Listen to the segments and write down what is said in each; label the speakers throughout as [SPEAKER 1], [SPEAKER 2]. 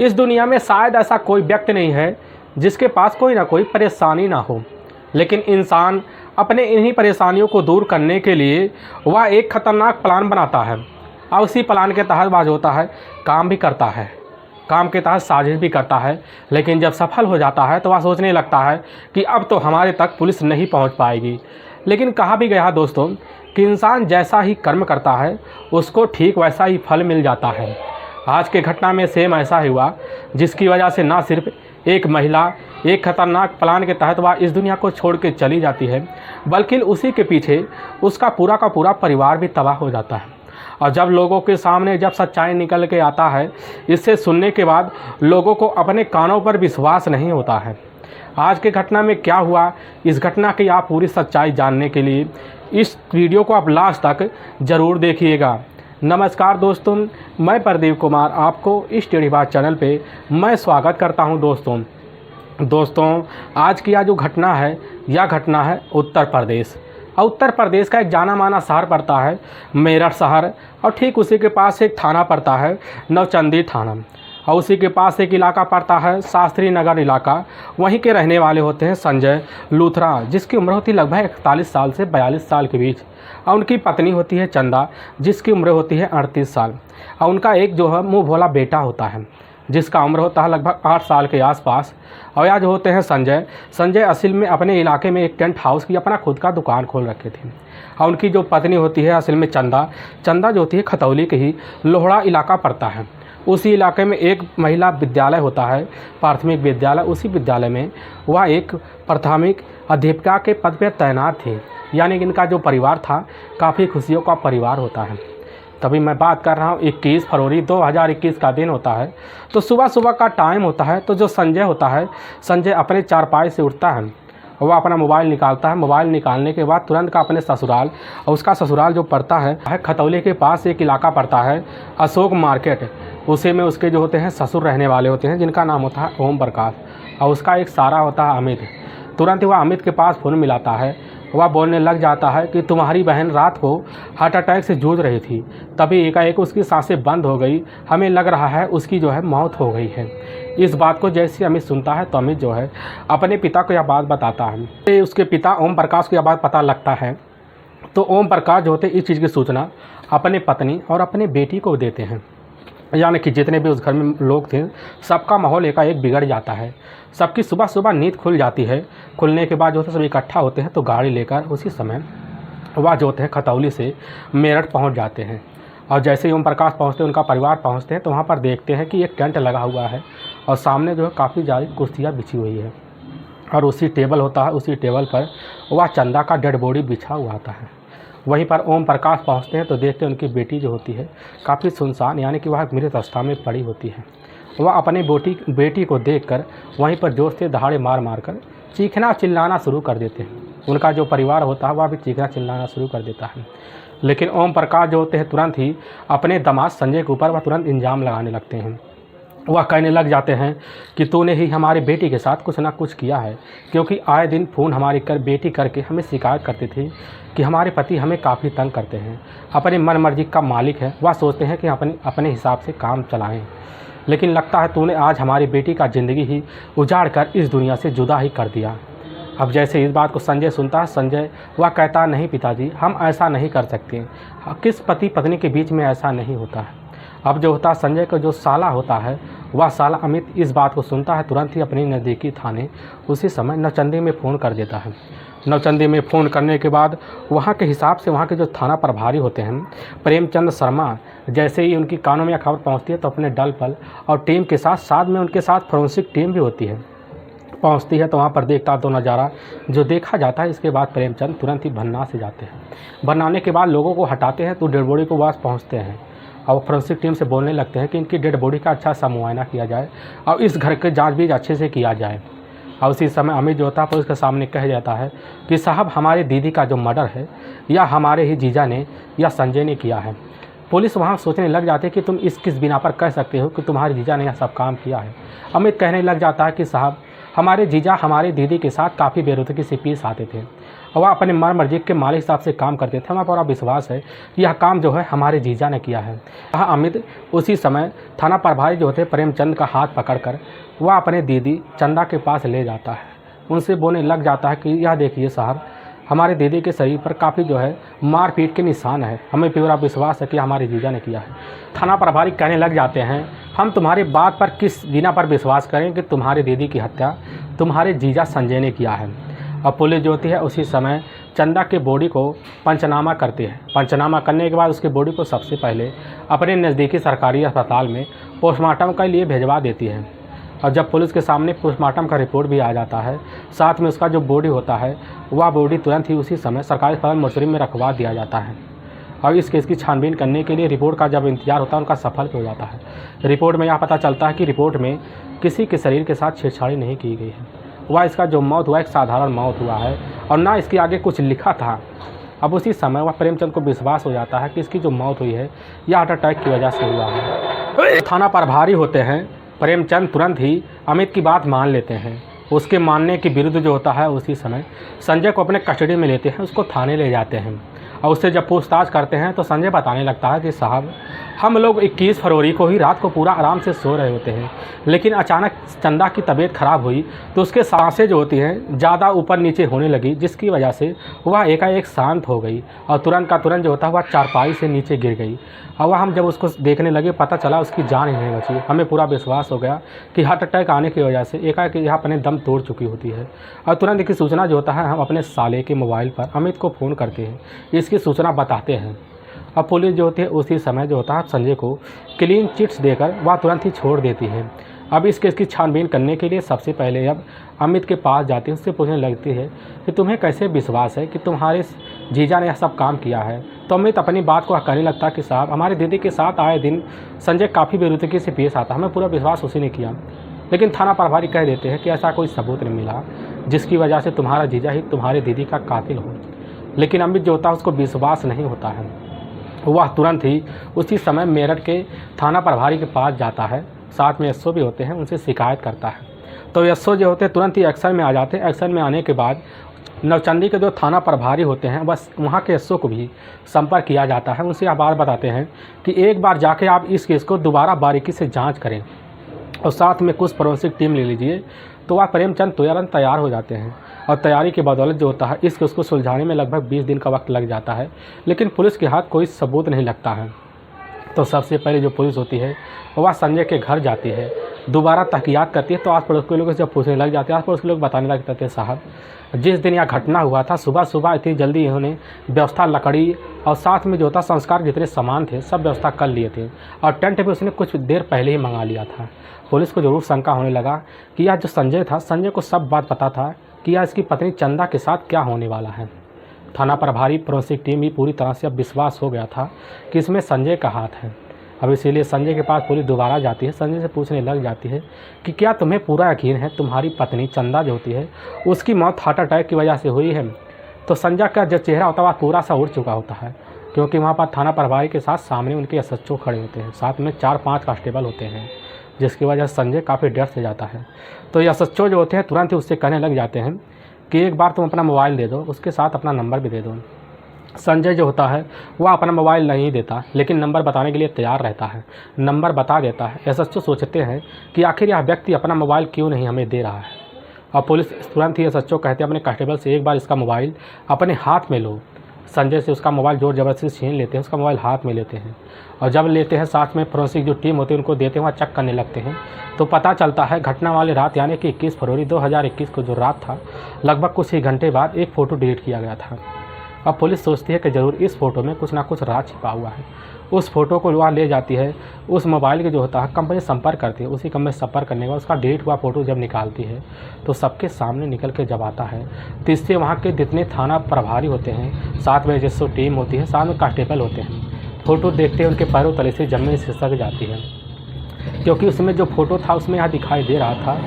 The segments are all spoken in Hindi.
[SPEAKER 1] इस दुनिया में शायद ऐसा कोई व्यक्ति नहीं है जिसके पास कोई ना कोई परेशानी ना हो, लेकिन इंसान अपने इन्हीं परेशानियों को दूर करने के लिए वह एक ख़तरनाक प्लान बनाता है और उसी प्लान के तहत वह जो होता है काम भी करता है, काम के तहत साजिश भी करता है। लेकिन जब सफल हो जाता है तो वह सोचने लगता है कि अब तो हमारे तक पुलिस नहीं पहुंच पाएगी। लेकिन कहा भी गया दोस्तों कि इंसान जैसा ही कर्म करता है उसको ठीक वैसा ही फल मिल जाता है। आज के घटना में सेम ऐसा ही हुआ, जिसकी वजह से ना सिर्फ एक महिला एक खतरनाक प्लान के तहत वह इस दुनिया को छोड़ के चली जाती है, बल्कि उसी के पीछे उसका पूरा का पूरा परिवार भी तबाह हो जाता है। और जब लोगों के सामने जब सच्चाई निकल के आता है, इससे सुनने के बाद लोगों को अपने कानों पर विश्वास नहीं होता है। आज के घटना में क्या हुआ, इस घटना की आप पूरी सच्चाई जानने के लिए इस वीडियो को आप लास्ट तक ज़रूर देखिएगा। नमस्कार दोस्तों, मैं प्रदीप कुमार आपको इस टेढ़ी बात चैनल पे मैं स्वागत करता हूं। दोस्तों आज की यह जो घटना है, यह घटना है उत्तर प्रदेश। और उत्तर प्रदेश का एक जाना माना शहर पड़ता है मेरठ शहर, और ठीक उसी के पास एक थाना पड़ता है नौचंदी थाना, और उसी के पास एक इलाका पड़ता है शास्त्री नगर इलाका। वहीं के रहने वाले होते हैं संजय लूथरा, जिसकी उम्र होती है लगभग 41 साल से 42 साल के बीच, और उनकी पत्नी होती है चंदा, जिसकी उम्र होती है 38 साल, और उनका एक जो है मुँह भोला बेटा होता है जिसका उम्र होता है लगभग 8 साल के आसपास। और यह जो होते हैं संजय असल में अपने इलाके में एक टेंट हाउस की अपना खुद का दुकान खोल रखे थे। और उनकी जो पत्नी होती है असल में चंदा जो होती है खतौली के ही लोहड़ा इलाका पड़ता है। उसी इलाके में एक महिला विद्यालय होता है, प्राथमिक विद्यालय। उसी विद्यालय में वह एक प्राथमिक अध्यापिका के पद पर तैनात थे, यानी कि इनका जो परिवार था काफ़ी खुशियों का परिवार होता है। तभी मैं बात कर रहा हूँ 21 फरवरी 2021 का दिन होता है। तो सुबह का टाइम होता है। तो जो संजय होता है, संजय अपने चारपाई से उठता है, वह अपना मोबाइल निकालता है। मोबाइल निकालने के बाद तुरंत का अपने ससुराल, और उसका ससुराल जो पड़ता है खतौली के पास एक इलाका पड़ता है अशोक मार्केट। उसी में उसके जो होते हैं ससुर रहने वाले होते हैं, जिनका नाम होता है ओम प्रकाश, और उसका एक सारा होता है अमित। तुरंत ही वह अमित के पास फ़ोन मिलाता है। वह बोलने लग जाता है कि तुम्हारी बहन रात को हार्ट अटैक से जूझ रही थी, तभी एकाएक उसकी सांसें बंद हो गई, हमें लग रहा है उसकी जो है मौत हो गई है। इस बात को जैसे अमित सुनता है तो अमित जो है अपने पिता को यह बात बताता है। उसके पिता ओम प्रकाश को यह बात पता लगता है तो ओम प्रकाश जो होते इस चीज़ की सूचना अपने पत्नी और अपने बेटी को देते हैं। यानी कि जितने भी उस घर में लोग थे, सबका माहौल एकाएक बिगड़ जाता है। सबकी सुबह नींद खुल जाती है। खुलने के बाद जो है सब इकट्ठा होते हैं, तो गाड़ी लेकर उसी समय वह जो होते हैं खतौली से मेरठ पहुंच जाते हैं। और जैसे ही ओम प्रकाश पहुंचते हैं, उनका परिवार पहुंचते हैं, तो वहां पर देखते हैं कि एक टेंट लगा हुआ है और सामने जो है काफ़ी ज़्यादा कुर्सियाँ बिछी हुई है, और उसी टेबल होता है, उसी टेबल पर वह चंदा का डेड बॉडी बिछा हुआ आता है। वहीं पर ओम प्रकाश पहुंचते हैं तो देखते हैं उनकी बेटी जो होती है काफ़ी सुनसान, यानी कि वह मृत अवस्था में पड़ी होती है। वह अपने बेटी को देखकर वहीं पर जोर से दहाड़े मार कर चीखना चिल्लाना शुरू कर देते हैं। उनका जो परिवार होता है वह भी चीखना चिल्लाना शुरू कर देता है। लेकिन ओम प्रकाश जो होते हैं तुरंत ही अपने दामाद संजय के ऊपर वह तुरंत इल्ज़ाम लगाने लगते हैं। वह कहने लग जाते हैं कि तूने ही हमारी बेटी के साथ कुछ ना कुछ किया है, क्योंकि आए दिन फ़ोन हमारी बेटी करके हमें शिकायत करते थे कि हमारे पति हमें काफ़ी तंग करते हैं। अपने मन मर्जी का मालिक है, वह सोचते हैं कि अपने हिसाब से काम चलाएं। लेकिन लगता है तूने आज हमारी बेटी का ज़िंदगी ही उजाड़ कर इस दुनिया से जुदा ही कर दिया। अब जैसे इस बात को संजय सुनता है, संजय वह कहता नहीं पिताजी, हम ऐसा नहीं कर सकते, किस पति पत्नी के बीच में ऐसा नहीं होता है। अब जो होता है संजय का जो साला होता है, वह साला अमित इस बात को सुनता है, तुरंत ही अपनी नज़दीकी थाने उसी समय नौचंदी में फ़ोन कर देता है। नौचंदी में फ़ोन करने के बाद वहाँ के हिसाब से वहाँ के जो थाना प्रभारी होते हैं प्रेमचंद शर्मा, जैसे ही उनकी कानों में खबर पहुँचती है तो अपने दल बल और टीम के साथ में उनके साथ फोरेंसिक टीम भी होती है, पहुँचती है। तो वहाँ पर देखता तो नज़ारा जो देखा जाता है, इसके बाद प्रेमचंद तुरंत ही भन्ना से जाते हैं। भन्नाने के बाद लोगों को हटाते हैं तो डेड बॉडी को पास पहुँचते हैं, और फोरेंसिक टीम से बोलने लगते हैं कि इनकी डेड बॉडी का अच्छा सा मुआयना किया जाए और इस घर के जांच भी अच्छे से किया जाए। और उसी समय अमित जो होता है पुलिस के सामने कह जाता है कि साहब हमारी दीदी का जो मर्डर है या हमारे ही जीजा ने या संजय ने किया है। पुलिस वहाँ सोचने लग जाती है कि तुम किस बिना पर कह सकते हो कि तुम्हारे जीजा ने यह सब काम किया है। अमित कहने लग जाता है कि साहब हमारे जीजा हमारी दीदी के साथ काफ़ी बेरुखी से पेश आते थे, और वह अपने मन मर्जी के मालिक हिसाब से काम करते थे। हमें पूरा विश्वास है कि यह काम जो है हमारे जीजा ने किया है। वह अमित उसी समय थाना प्रभारी जो थे प्रेमचंद का हाथ पकड़कर वह अपने दीदी चंदा के पास ले जाता है। उनसे बोलने लग जाता है कि यह देखिए साहब, हमारे दीदी के शरीर पर काफ़ी जो है मारपीट के निशान है, हमें पूरा विश्वास है कि हमारे जीजा ने किया है। थाना प्रभारी कहने लग जाते हैं, हम तुम्हारी बात पर किस बिना पर विश्वास करें कि तुम्हारी दीदी की हत्या तुम्हारे जीजा संजय ने किया है। और पुलिस जो होती है उसी समय चंदा के बॉडी को पंचनामा करती है। पंचनामा करने के बाद उसके बॉडी को सबसे पहले अपने नज़दीकी सरकारी अस्पताल में पोस्टमार्टम के लिए भिजवा देती है। और जब पुलिस के सामने पोस्टमार्टम का रिपोर्ट भी आ जाता है, साथ में उसका जो बॉडी होता है वह बॉडी तुरंत ही उसी समय सरकारी अस्पताल मोर्चरी में रखवा दिया जाता है। और इस केस की छानबीन करने के लिए रिपोर्ट का जब इंतजार होता है उनका सफल हो जाता है। रिपोर्ट में यह पता चलता है कि रिपोर्ट में किसी के शरीर के साथ छेड़छाड़ी नहीं की गई है। वह इसका जो मौत हुआ एक साधारण मौत हुआ है और ना इसके आगे कुछ लिखा था। अब उसी समय वह प्रेमचंद को विश्वास हो जाता है कि इसकी जो मौत हुई है यह हार्ट अटैक की वजह से हुआ है। थाना प्रभारी होते हैं प्रेमचंद तुरंत ही अमित की बात मान लेते हैं। उसके मानने के विरुद्ध जो होता है उसी समय संजय को अपने कस्टडी में लेते हैं, उसको थाने ले जाते हैं। और उससे जब पूछताछ करते हैं तो संजय बताने लगता है कि साहब, हम लोग 21 फरवरी को ही रात को पूरा आराम से सो रहे होते हैं, लेकिन अचानक चंदा की तबीयत ख़राब हुई तो उसके सांसें जो होती हैं ज़्यादा ऊपर नीचे होने लगी, जिसकी वजह से वह एकाएक शांत हो गई और तुरंत का तुरंत जो होता है वह चारपाई से नीचे गिर गई। और वह हम जब उसको देखने लगे पता चला उसकी जान ही नहीं बची। हमें पूरा विश्वास हो गया कि हार्ट अटैक आने की वजह से एकाएक यह अपने दम तोड़ चुकी होती है। और तुरंत की सूचना जो होता है हम अपने साले के मोबाइल पर अमित को फ़ोन करते हैं, इसकी सूचना बताते हैं। अब पुलिस जो होती है उसी समय जो होता है संजय को क्लीन चिट्स देकर वह तुरंत ही छोड़ देती है। अब इस केस की छानबीन करने के लिए सबसे पहले अब अमित के पास जाती है, उससे पूछने लगती है कि तुम्हें कैसे विश्वास है कि तुम्हारे जीजा ने यह सब काम किया है। तो अमित अपनी बात को कहने लगता है कि साहब, हमारे दीदी के साथ आए दिन संजय काफ़ी बेरुतगी से पेश आता, हमें पूरा विश्वास उसी ने किया। लेकिन थाना प्रभारी कह देते हैं कि ऐसा कोई सबूत नहीं मिला जिसकी वजह से तुम्हारा जीजा ही तुम्हारे दीदी का कातिल हो। लेकिन अमित जो होता है उसको विश्वास नहीं होता है। वह तुरंत ही उसी समय मेरठ के थाना प्रभारी के पास जाता है, साथ में एसओ भी होते हैं, उनसे शिकायत करता है। तो एसओ जो होते हैं तुरंत ही एक्शन में आ जाते हैं। एक्शन में आने के बाद नवचंदी के जो थाना प्रभारी होते हैं बस वहाँ के एसओ को भी संपर्क किया जाता है। उनसे यह बात बताते हैं कि एक बार जाके आप इस केस को दोबारा बारीकी से जाँच करें और साथ में कुछ फोरेंसिक टीम ले लीजिए। तो वह प्रेमचंद तुरंत तैयार हो जाते हैं और तैयारी की बदौलत जो होता है इस केस को सुलझाने में लगभग 20 दिन का वक्त लग जाता है, लेकिन पुलिस के हाथ कोई सबूत नहीं लगता है। तो सबसे पहले जो पुलिस होती है वह संजय के घर जाती है, दोबारा तहकीकात करती है। तो आस पड़ोस के लोगों से जब पूछने लग जाते हैं, आस पड़ोस के लोग बताने लगते थे, साहब जिस दिन यह घटना हुआ था सुबह सुबह इतनी जल्दी इन्होंने व्यवस्था लकड़ी और साथ में जो होता संस्कार जितने सामान थे सब व्यवस्था कर लिए थे और टेंट भी उसने कुछ देर पहले ही मंगा लिया था। पुलिस को जरूर शंका होने लगा कि यह जो संजय था, संजय को सब बात पता था कि यह इसकी पत्नी चंदा के साथ क्या होने वाला है। थाना प्रभारी फोरेंसिक टीम भी पूरी तरह से अब विश्वास हो गया था कि इसमें संजय का हाथ है। अब इसीलिए संजय के पास पुलिस दोबारा जाती है, संजय से पूछने लग जाती है कि क्या तुम्हें पूरा यकीन है तुम्हारी पत्नी चंदा जो होती है उसकी मौत हार्ट अटैक की वजह से हुई है। तो संजय का जो चेहरा होता है वह पूरा सा उड़ चुका होता है, क्योंकि वहाँ पर थाना प्रभारी के साथ सामने उनके एसएचओ खड़े होते हैं, साथ में 4-5 कांस्टेबल होते हैं, जिसकी वजह से संजय काफ़ी डर से जाता है। तो एसएचओ जो होते हैं तुरंत ही उससे कहने लग जाते हैं कि एक बार तुम अपना मोबाइल दे दो, उसके साथ अपना नंबर भी दे दो। संजय जो होता है वह अपना मोबाइल नहीं देता, लेकिन नंबर बताने के लिए तैयार रहता है, नंबर बता देता है। एसएचओ सोचते हैं कि आखिर यह व्यक्ति अपना मोबाइल क्यों नहीं हमें दे रहा है। और पुलिस तुरंत ही एसएचओ कहते हैं अपने कांस्टेबल से एक बार इसका मोबाइल अपने हाथ में लो। संजय से उसका मोबाइल जोर जबरदस्ती छीन लेते हैं, उसका मोबाइल हाथ में लेते हैं और जब लेते हैं साथ में फोरेंसिक जो टीम होती है उनको देते हैं, वहाँ चेक करने लगते हैं। तो पता चलता है घटना वाली रात यानी कि 21 फरवरी 2021 को जो रात था, लगभग कुछ ही घंटे बाद एक फ़ोटो डिलीट किया गया था। अब पुलिस सोचती है कि ज़रूर इस फ़ोटो में कुछ ना कुछ राज छिपा हुआ है। उस फ़ोटो को वहाँ ले जाती है, उस मोबाइल के जो होता है कंपनी संपर्क करती है, उसी कंपनी संपर्क करने के बाद उसका डिलीट हुआ फ़ोटो जब निकालती है तो सबके सामने निकल के जब आता है तो इससे वहाँ के जितने थाना प्रभारी होते हैं, साथ में जिससे टीम होती है, साथ में कांस्टेबल होते हैं, फ़ोटो देखते हैं उनके पैरों तले से ज़मीन सिसक जाती है, क्योंकि उसमें जो फ़ोटो था उसमें यहाँ दिखाई दे रहा था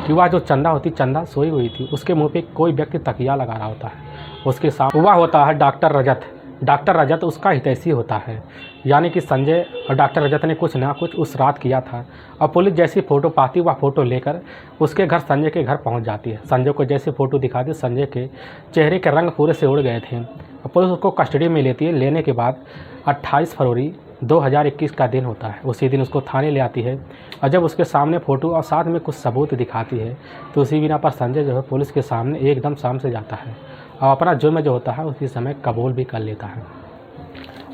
[SPEAKER 1] कि वह जो चंदा होती, चंदा सोई हुई थी, उसके मुंह पे कोई व्यक्ति तकिया लगा रहा होता है, उसके साथ वह होता है डॉक्टर रजत, डॉक्टर रजत उसका हितैषी होता है। यानी कि संजय और डॉक्टर रजत ने कुछ ना कुछ उस रात किया था और पुलिस जैसी फ़ोटो पाती वह फ़ोटो लेकर उसके घर, संजय के घर पहुंच जाती है। संजय को जैसी फ़ोटो दिखाती, संजय के चेहरे के रंग पूरे से उड़ गए थे और पुलिस उसको कस्टडी में लेती है। लेने के बाद 28 फरवरी 2021 का दिन होता है। उसी दिन उसको थाने ले आती है और जब उसके सामने फ़ोटो और साथ में कुछ सबूत दिखाती है तो उसी बिना पर संजय जो है पुलिस के सामने एकदम शाम से जाता है और अपना जुर्म जो होता है उसी समय कबूल भी कर लेता है।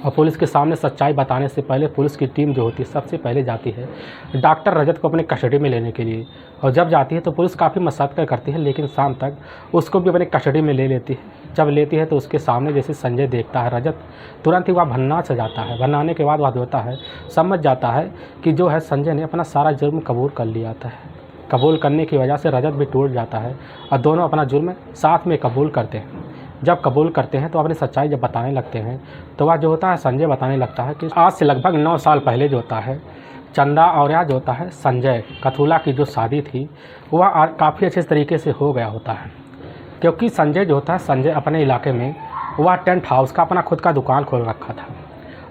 [SPEAKER 1] और पुलिस के सामने सच्चाई बताने से पहले पुलिस की टीम जो होती है सबसे पहले जाती है डॉक्टर रजत को अपने कस्टडी में लेने के लिए। और जब जाती है तो पुलिस काफ़ी मशक्क़त करती है, लेकिन शाम तक उसको भी अपने कस्टडी में ले लेती है। जब लेती है तो उसके सामने जैसे संजय देखता है रजत, तुरंत ही वह भन्ना से जाता है। भन्नाने के बाद वह होता है समझ जाता है कि जो है संजय ने अपना सारा जुर्म कबूल कर लिया था। कबूल करने की वजह से रजत भी टूट जाता है और दोनों अपना जुर्म साथ में कबूल करते हैं। जब कबूल करते हैं तो अपनी सच्चाई जब बताने लगते हैं तो वह जो होता है संजय बताने लगता है कि आज से लगभग 9 साल पहले जो होता है चंदा और यह जो होता है संजय कथुला की जो शादी थी वह काफ़ी अच्छे तरीके से हो गया होता है। क्योंकि संजय जो होता है, संजय अपने इलाके में वह टेंट हाउस का अपना खुद का दुकान खोल रखा था।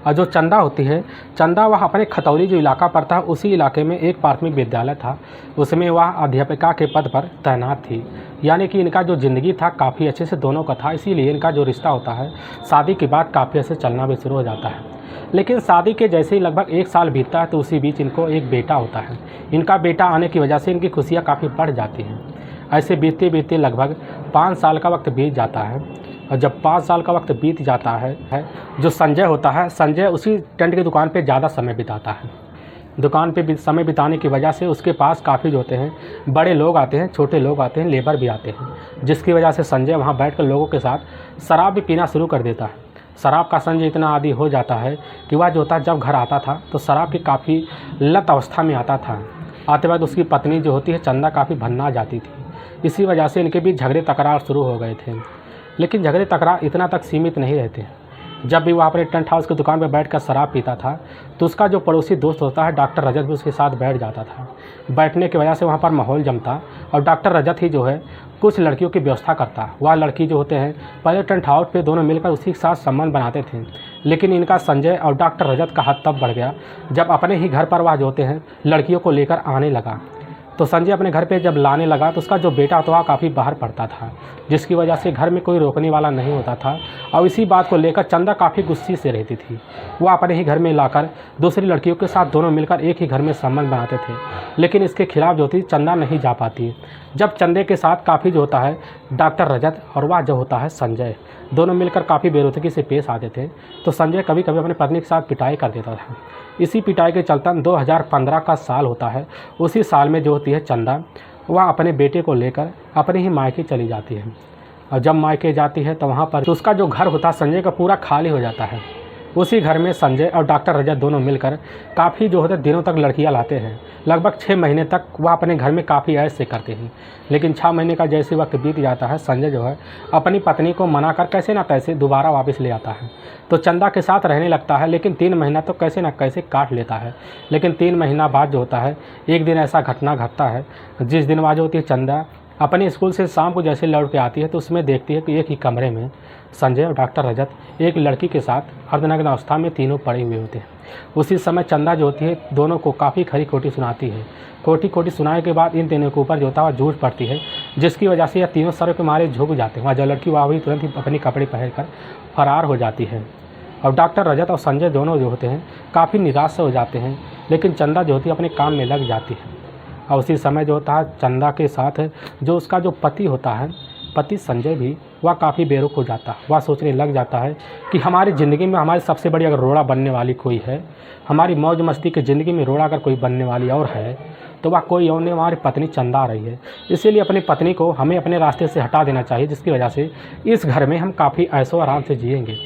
[SPEAKER 1] और जो चंदा होती है, चंदा वह अपने खतौली जो इलाका पर था उसी इलाके में एक प्राथमिक विद्यालय था, उसमें वह अध्यापिका के पद पर तैनात थी। यानी कि इनका जो ज़िंदगी था काफ़ी अच्छे से दोनों का था, इसीलिए इनका जो रिश्ता होता है शादी के बाद काफ़ी अच्छे चलना भी शुरू हो जाता है। लेकिन शादी के जैसे ही लगभग 1 साल बीतता है तो उसी बीच इनको एक बेटा होता है। इनका बेटा आने की वजह से इनकी खुशियाँ काफ़ी बढ़ जाती हैं। ऐसे बीतते बीतते लगभग 5 साल का वक्त बीत जाता है और जब 5 साल का वक्त बीत जाता है जो संजय होता है, संजय उसी टेंट की दुकान पे ज़्यादा समय बिताता है। दुकान पे समय बिताने की वजह से उसके पास काफ़ी जो होते हैं बड़े लोग आते हैं, छोटे लोग आते हैं, लेबर भी आते हैं, जिसकी वजह से संजय वहाँ बैठकर लोगों के साथ शराब भी पीना शुरू कर देता है। शराब का संजय इतना आदी हो जाता है कि वह जो होता है जब घर आता था तो शराब की काफ़ी लत अवस्था में आता था। आते वक्त उसकी पत्नी जो होती है चंदा काफ़ी भन्ना जाती थी। इसी वजह से इनके बीच झगड़े तकरार शुरू हो गए थे। लेकिन झगड़े तकरार इतना तक सीमित नहीं रहते। जब भी वह अपने टेंट हाउस की दुकान पर बैठकर शराब पीता था तो उसका जो पड़ोसी दोस्त होता है डॉक्टर रजत भी उसके साथ बैठ जाता था। बैठने की वजह से वहाँ पर माहौल जमता और डॉक्टर रजत ही जो है कुछ लड़कियों की व्यवस्था करता। वह लड़की जो होते हैं पहले टेंट हाउस पे दोनों मिलकर उसी के साथ संबंध बनाते थे, लेकिन इनका संजय और डॉक्टर रजत का हाथ तब बढ़ गया जब अपने ही घर पर वह जो होते हैं लड़कियों को लेकर आने लगा। तो संजय अपने घर पे जब लाने लगा तो उसका जो बेटा था वह काफ़ी बाहर पड़ता था, जिसकी वजह से घर में कोई रोकने वाला नहीं होता था। और इसी बात को लेकर चंदा काफ़ी गुस्से से रहती थी। वह अपने ही घर में लाकर दूसरी लड़कियों के साथ दोनों मिलकर एक ही घर में संबंध बनाते थे, लेकिन इसके खिलाफ जो थी चंदा नहीं जा पाती। जब चंदे के साथ काफ़ी जो होता है डॉक्टर रजत और वह जो होता है संजय दोनों मिलकर काफ़ी बेरुखी से पेश आते थे तो संजय कभी कभी अपनी पत्नी के साथ पिटाई कर देता था। इसी पिटाई के चलते 2015 का साल होता है। उसी साल में जो होती है चंदा वह अपने बेटे को लेकर अपने ही मायके चली जाती है। और जब मायके जाती है तो वहाँ पर उसका जो घर होता है संजय का पूरा खाली हो जाता है। उसी घर में संजय और डॉक्टर रजत दोनों मिलकर काफ़ी जो होता है दिनों तक लड़कियां लाते हैं। लगभग 6 महीने तक वह अपने घर में काफ़ी ऐश से करते हैं। लेकिन 6 महीने का जैसे वक्त बीत जाता है संजय जो है अपनी पत्नी को मना कर कैसे ना कैसे दोबारा वापस ले आता है। तो चंदा के साथ रहने लगता है, लेकिन 3 महीना तो कैसे ना कैसे काट लेता है। लेकिन 3 महीना बाद जो होता है एक दिन ऐसा घटना घटता है जिस दिन वह जो होती है चंदा अपने स्कूल से शाम को जैसे लौट के आती है तो उसमें देखती है कि एक ही कमरे में संजय और डॉक्टर रजत एक लड़की के साथ अर्धनग्न अवस्था में तीनों पड़े हुए होते हैं। उसी समय चंदा जो होती है दोनों को काफ़ी खरी खोटी सुनाती है। खोटी सुनाने के बाद इन तीनों के ऊपर जो होता है झूठ पड़ती है, जिसकी वजह से यह तीनों सरों के मारे झुक जाते हैं। वहाँ जो लड़की वह भी तुरंत ही अपने कपड़े पहनकर फरार हो जाती है और डॉक्टर रजत और संजय दोनों जो होते हैं काफ़ी निराश हो जाते हैं। लेकिन चंदा जो होती है अपने काम में लग जाती है। और उसी समय जो होता है चंदा के साथ जो उसका जो पति होता है, पति संजय भी वह काफ़ी बेरुख हो जाता है। वह सोचने लग जाता है कि हमारी ज़िंदगी में हमारी सबसे बड़ी अगर रोड़ा बनने वाली कोई है, हमारी मौज मस्ती की ज़िंदगी में रोड़ा अगर कोई बनने वाली और है तो वह कोई और नहीं, हमारी पत्नी चंदा आ रही है। इसीलिए अपनी पत्नी को हमें अपने रास्ते से हटा देना चाहिए, जिसकी वजह से इस घर में हम काफ़ी ऐशो आराम से जिएंगे।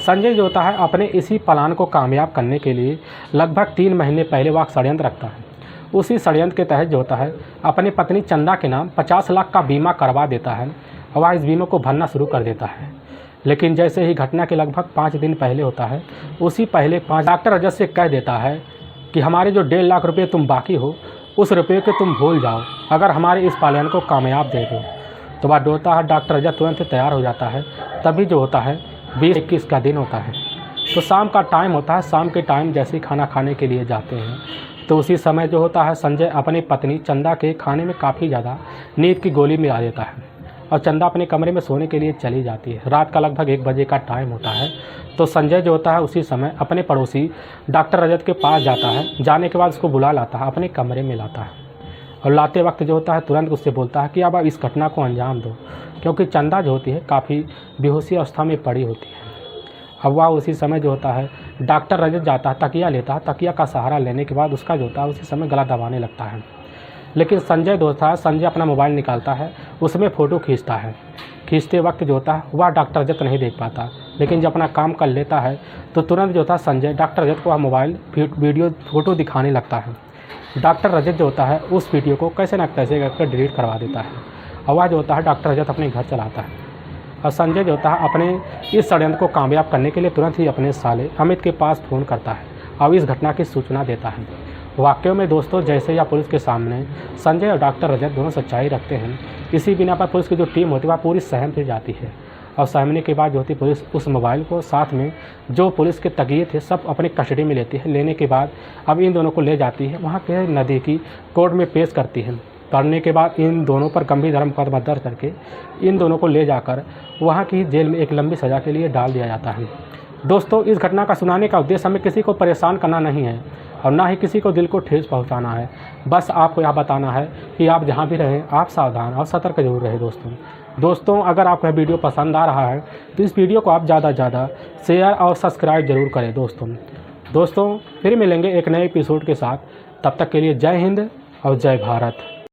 [SPEAKER 1] संजय जो होता है अपने इसी प्लान को कामयाब करने के लिए लगभग 3 महीने पहले वह षड्यंत्र रखता है। उसी षड्यंत्र के तहत जो होता है अपनी पत्नी चंदा के नाम 50 लाख का बीमा करवा देता है और वह इस बीमा को भरना शुरू कर देता है। लेकिन जैसे ही घटना के लगभग 5 दिन पहले होता है, उसी पहले 5 डॉक्टर रजत से कह देता है कि हमारे जो 1.5 लाख रुपये तुम बाकी हो उस रुपये को तुम भूल जाओ अगर हमारे इस प्लान को कामयाब दे दो। तो वह होता है डॉक्टर रजत तुरंत तैयार हो जाता है। तभी जो होता है 20-21 का दिन होता है। तो शाम का टाइम होता है। शाम के टाइम जैसे ही खाना खाने के लिए जाते हैं तो उसी समय जो होता है संजय अपनी पत्नी चंदा के खाने में काफ़ी ज़्यादा नींद की गोली मिला देता है और चंदा अपने कमरे में सोने के लिए चली जाती है। रात का लगभग 1 बजे का टाइम होता है। तो संजय जो होता है उसी समय अपने पड़ोसी डॉक्टर रजत के पास जाता है। जाने के बाद उसको बुला लाता है, अपने कमरे में लाता है और लाते वक्त जो होता है तुरंत उससे बोलता है कि अब इस घटना को अंजाम दो, क्योंकि चंदा जो होती है काफ़ी बेहोशी अवस्था में पड़ी होती है। अब वह उसी समय जो होता है डॉक्टर रजत जाता है, तकिया लेता है। तकिया का सहारा लेने के बाद उसका जो होता है उसी समय गला दबाने लगता है। लेकिन संजय दोस्त है, संजय अपना मोबाइल निकालता है, उसमें फ़ोटो खींचता है। खींचते वक्त जो होता है वह डॉक्टर रजत नहीं देख पाता, लेकिन जब अपना काम कर लेता है तो तुरंत जो होता है संजय डॉक्टर रजत को वह मोबाइल वीडियो फ़ोटो दिखाने लगता है। डॉक्टर रजत जो होता है उस वीडियो को कैसे न कैसे करके डिलीट करवा देता है और वह जो होता है डॉक्टर रजत अपने घर चलाता है। और संजय जो होता है अपने इस षड्यंत्र को कामयाब करने के लिए तुरंत ही अपने साले अमित के पास फ़ोन करता है और इस घटना की सूचना देता है। वाकई में दोस्तों जैसे या पुलिस के सामने संजय और डॉक्टर रजत दोनों सच्चाई रखते हैं, इसी बिना पर पुलिस की जो टीम होती है वह पूरी सहम फिर जाती है। और सहमने के बाद जो होती है पुलिस उस मोबाइल को साथ में जो पुलिस के तकिए थे सब अपने कस्टडी में लेती है। लेने के बाद अब इन दोनों को ले जाती है वहाँ के नदी की कोर्ट में पेश करती है। करने के बाद इन दोनों पर गंभीर धर्म मुकदमा दर्ज करके इन दोनों को ले जाकर वहाँ की जेल में एक लंबी सज़ा के लिए डाल दिया जाता है। दोस्तों इस घटना का सुनाने का उद्देश्य हमें किसी को परेशान करना नहीं है और ना ही किसी को दिल को ठेस पहुंचाना है। बस आपको यह बताना है कि आप जहां भी रहें आप सावधान और सतर्क जरूर रहें। दोस्तों अगर आपको यह वीडियो पसंद आ रहा है तो इस वीडियो को आप ज़्यादा से ज़्यादा शेयर और सब्सक्राइब जरूर करें। दोस्तों फिर मिलेंगे एक नए एपिसोड के साथ। तब तक के लिए जय हिंद और जय भारत।